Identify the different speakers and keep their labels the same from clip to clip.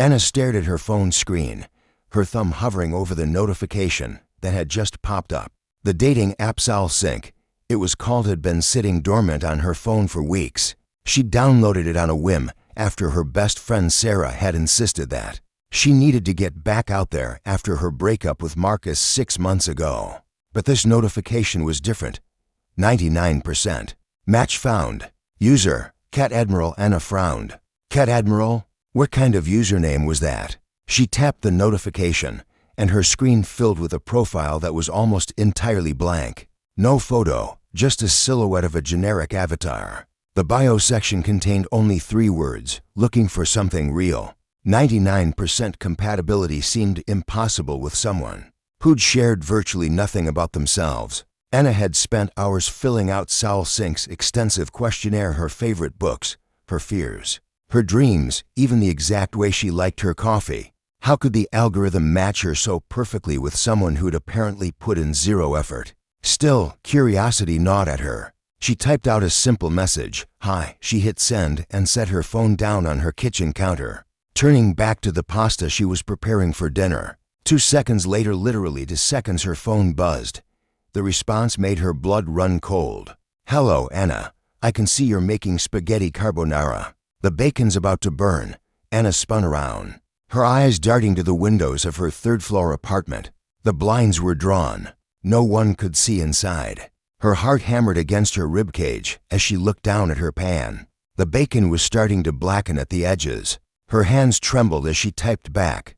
Speaker 1: Anna stared at her phone screen, her thumb hovering over the notification that had just popped up. The dating app Sci-fi, it was called, had been sitting dormant on her phone for weeks. She downloaded it on a whim after her best friend Sarah had insisted that she needed to get back out there after her breakup with Marcus 6 months ago. But this notification was different. 99%. Match found. User, Cat Admiral. Anna frowned. Cat Admiral? What kind of username was that? She tapped the notification, and her screen filled with a profile that was almost entirely blank. No photo, just a silhouette of a generic avatar. The bio section contained only 3 words, looking for something real. 99% compatibility seemed impossible with someone who'd shared virtually nothing about themselves. Anna had spent hours filling out Sci-fi's extensive questionnaire, her favorite books, her fears, her dreams, even the exact way she liked her coffee. How could the algorithm match her so perfectly with someone who'd apparently put in 0 effort? Still, curiosity gnawed at her. She typed out a simple message, "Hi." She hit send and set her phone down on her kitchen counter, turning back to the pasta she was preparing for dinner. 2 seconds later, literally 2 seconds, her phone buzzed. The response made her blood run cold. "Hello, Anna. I can see you're making spaghetti carbonara. The bacon's about to burn." Anna spun around, her eyes darting to the windows of her 3rd-floor apartment. The blinds were drawn. No one could see inside. Her heart hammered against her ribcage as she looked down at her pan. The bacon was starting to blacken at the edges. Her hands trembled as she typed back,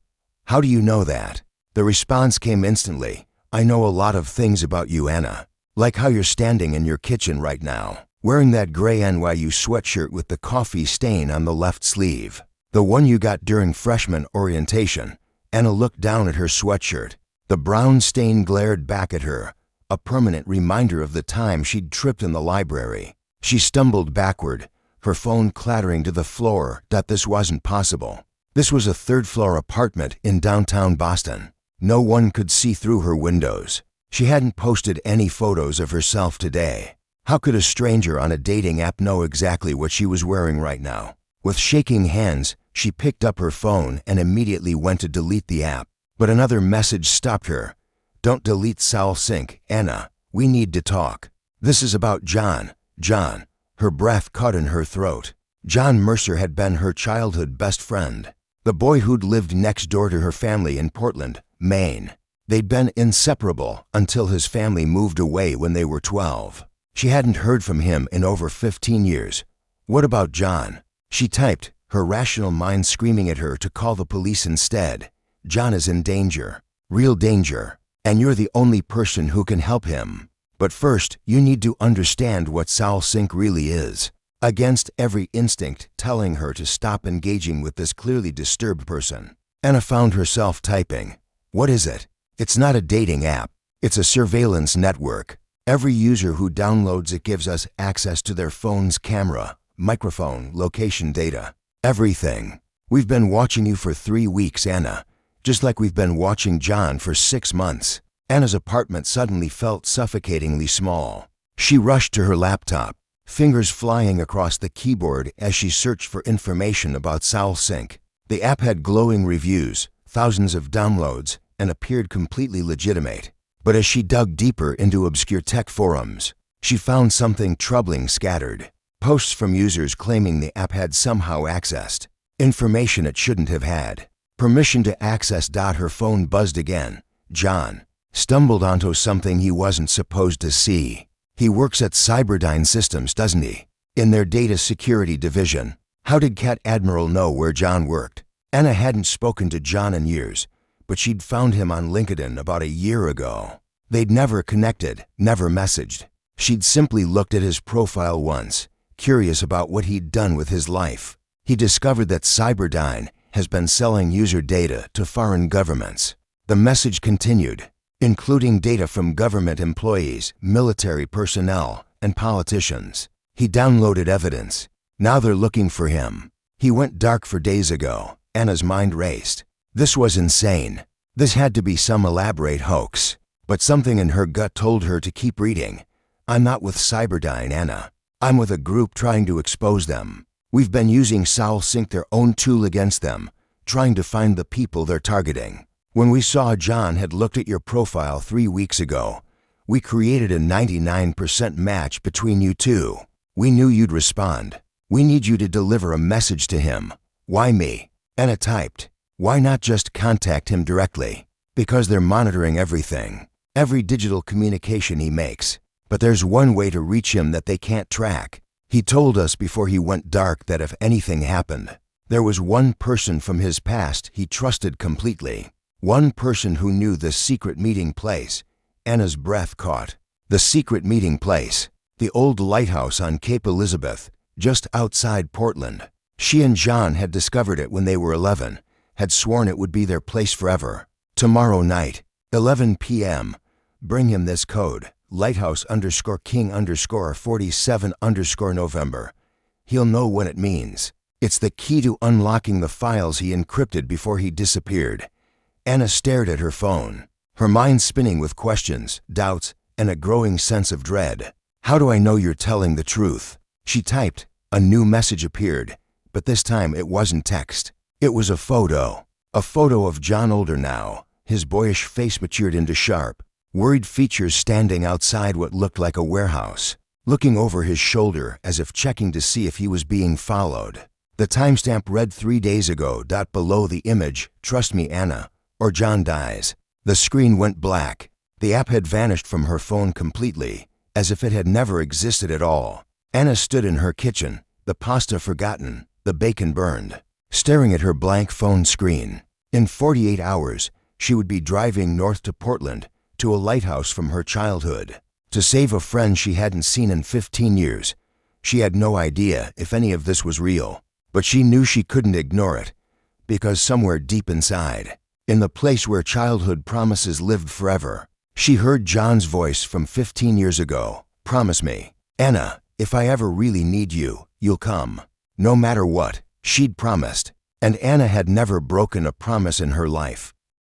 Speaker 1: "How do you know that?" The response came instantly. "I know a lot of things about you, Anna. Like how you're standing in your kitchen right now, wearing that gray NYU sweatshirt with the coffee stain on the left sleeve. The one you got during freshman orientation." Anna looked down at her sweatshirt. The brown stain glared back at her, a permanent reminder of the time she'd tripped in the library. She stumbled backward, her phone clattering to the floor. This wasn't possible. This was a 3rd-floor apartment in downtown Boston. No one could see through her windows. She hadn't posted any photos of herself today. How could a stranger on a dating app know exactly what she was wearing right now? With shaking hands, she picked up her phone and immediately went to delete the app. But another message stopped her. "Don't delete Sci-fi, Anna. We need to talk. This is about John." John. Her breath caught in her throat. John Mercer had been her childhood best friend, the boy who'd lived next door to her family in Portland, Maine. They'd been inseparable until his family moved away when they were 12. She hadn't heard from him in over 15 years. What about John? She typed, her rational mind screaming at her to call the police instead. "John is in danger. Real danger. And you're the only person who can help him. But first, you need to understand what Sci-fi really is." Against every instinct telling her to stop engaging with this clearly disturbed person, Anna found herself typing, "What is it?" "It's not a dating app. It's a surveillance network. Every user who downloads it gives us access to their phone's camera, microphone, location data. Everything. We've been watching you for 3 weeks, Anna. Just like we've been watching John for 6 months. Anna's apartment suddenly felt suffocatingly small. She rushed to her laptop, fingers flying across the keyboard as she searched for information about Sci-fi. The app had glowing reviews, thousands of downloads, and appeared completely legitimate. But as she dug deeper into obscure tech forums, she found something troubling scattered. Posts from users claiming the app had somehow accessed information it shouldn't have had. Permission to access. Her phone buzzed again. John stumbled onto something he wasn't supposed to see. He works at Cyberdyne Systems, doesn't he? In their data security division. How did Cat Admiral know where John worked? Anna hadn't spoken to John in years, but she'd found him on LinkedIn about a year ago. They'd never connected, never messaged. She'd simply looked at his profile once, curious about what he'd done with his life. He discovered that Cyberdyne has been selling user data to foreign governments. The message continued, including data from government employees, military personnel, and politicians. He downloaded evidence. Now they're looking for him. He went dark 4 days ago. Anna's mind raced. This was insane. This had to be some elaborate hoax. But something in her gut told her to keep reading. "I'm not with Cyberdyne, Anna. I'm with a group trying to expose them. We've been using Sci-fi, their own tool, against them. trying to find the people they're targeting. When we saw John had looked at your profile 3 weeks ago, we created a 99% match between you two. We knew you'd respond. We need you to deliver a message to him. Why me? Anna typed. Why not just contact him directly? Because they're monitoring everything, every digital communication he makes. But there's one way to reach him that they can't track. He told us before he went dark that if anything happened, there was one person from his past he trusted completely. One person who knew the secret meeting place. Anna's breath caught. The secret meeting place. The old lighthouse on Cape Elizabeth, just outside Portland. She and John had discovered it when they were 11, had sworn it would be their place forever. Tomorrow night, 11 p.m. Bring him this code, lighthouse_king_47_November. He'll know what it means. It's the key to unlocking the files he encrypted before he disappeared. Anna stared at her phone, her mind spinning with questions, doubts, and a growing sense of dread. How do I know you're telling the truth? She typed. A new message appeared, but this time it wasn't text. It was a photo. A photo of John older now, his boyish face matured into sharp, worried features standing outside what looked like a warehouse, looking over his shoulder as if checking to see if he was being followed. The timestamp read 3 days ago. Below the image, trust me, Anna, or John dies. The screen went black. The app had vanished from her phone completely, as if it had never existed at all. Anna stood in her kitchen, the pasta forgotten, the bacon burned, staring at her blank phone screen. In 48 hours, she would be driving north to Portland, to a lighthouse from her childhood, to save a friend she hadn't seen in 15 years. She had no idea if any of this was real, but she knew she couldn't ignore it, because somewhere deep inside, in the place where childhood promises lived forever, she heard John's voice from 15 years ago. Promise me, Anna, if I ever really need you, you'll come. No matter what, she'd promised. And Anna had never broken a promise in her life.